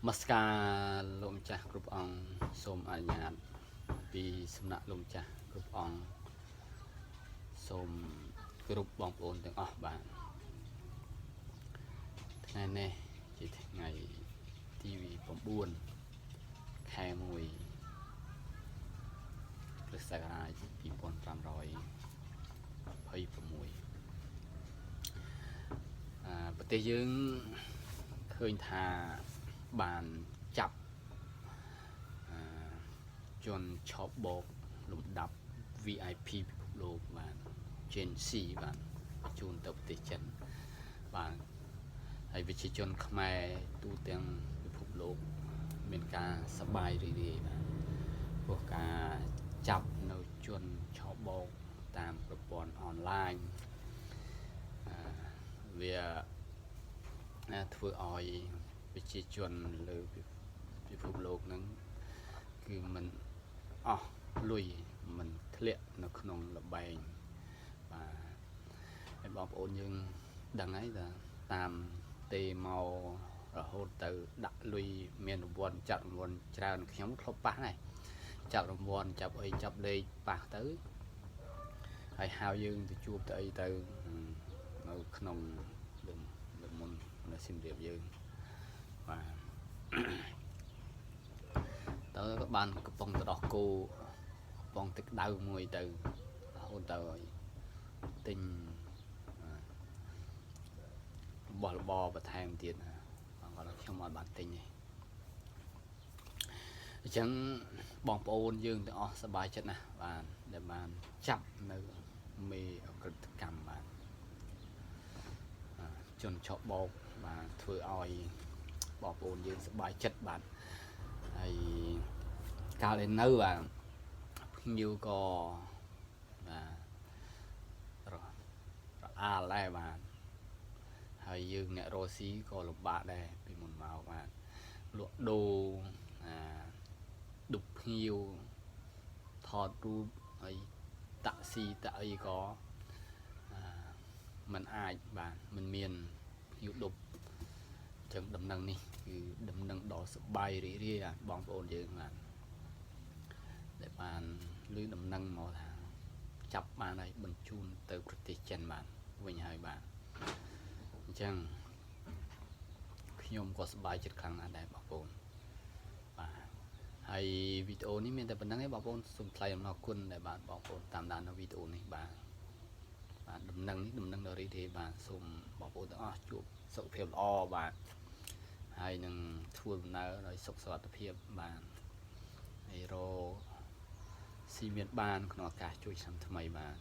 มัสการลมจักกรุบองสมอาญาตปีสำนักลมจักกรุบองสมกรุบบองโอนទាំងអស់បាទថ្ងៃនេះជាថ្ងៃទី9ខែ1គ្រិស្តសករាជ2526ប្រទេសយើងឃើញថាបានចាប់ជនឆោបបោកលំដាប់ VIP ពិភពលោកបាន Gen C បានបញ្ជូនទៅប្រទេសចិនបាទហើយប្រជាជនខ្មែរទូទាំងពិភពលោកមានការសប្បាយរីករាយបាទព្រោះការចាប់នៅជនឆោបបោកតាមប្រព័ន្ធអនឡាញវាធ្វើឲ្យប្រជាជនលើពិភពលោកហ្នឹងគឺมันអស់លុយมันធ្លាក់នៅក្នុងលបែងបាទហើយបងប្អូនយើងដឹងហើយថាតាមទេមករហូតទៅដាក់លុយមានរង្វាន់ចាត់រង្វាន់ច្រើនខ្ញុំធ្លាប់ប៉ះដែរចាប់រង្វាន់ចាប់អីចាប់លេខប៉ះទៅហើយហៅយើងទៅជួបទៅអីទៅនៅក្នុងលើមុននៅសៀមរាបយើងបាទតើបានកំពុងទៅដោះគោកំពុងទឹកដៅមួយទៅរហូតទៅទិញរបស់របរបន្ថែមទៀតបងគាត់ខ្ញុំអត់បានទិញទេអញ្ចឹងបងប្អូនយើងទាំងអស់សប្បាយចិត្តណាស់បាទដែលបានចាប់នៅមេអក្រិតកម្មបាទជនឆក់បោកបាទធ្វើឲ្យបងប្អូនយើងសប្បាយចិត្តបាទហើយកាលឯនៅបាទភ្ញៀវក៏បាទរអាលដែរបាទហើយយើងអ្នករស់ស៊ីក៏លំបាកដែរពីមុនមកបាទលក់ដូរឌុបភ្ញៀវថតរូបហើយតាក់ស៊ីតាក់អីក៏มันអាចបាទมันមានភ្ញៀវឌុបអញ្ចឹងដំណឹងនេះគឺដំណឹងដ៏សប្បាយរីករាយបងប្អូនយើងបាទដែលបានឮដំណឹងមកថាចាប់បានហើយបញ្ជូនទៅប្រទេសចិនបាទវិញហើយបាទអញ្ចឹងខ្ញុំក៏សប្បាយចិត្តខ្លាំងណាស់ដែរបងប្អូនបាទហើយវីដេអូនេះមានតែប៉ុណ្្នឹងឯងបងប្អូនសូមថ្លែងអំណរគុណដែលបានបងប្អូនតាមដាននៅវីដេអូនេះបាទដំណឹងនេះដំណឹងដ៏រីករាយបាទសូមបងប្អូនទាំងអស់ជួបសុខភាពល្អបាទហើយនឹងធ្វើដំណើរដោយសុខសុវត្ថិភាពបាទហើយរកស៊ីមានបានក្នុងឱកាសជួយឆ្នាំថ្មីបាទ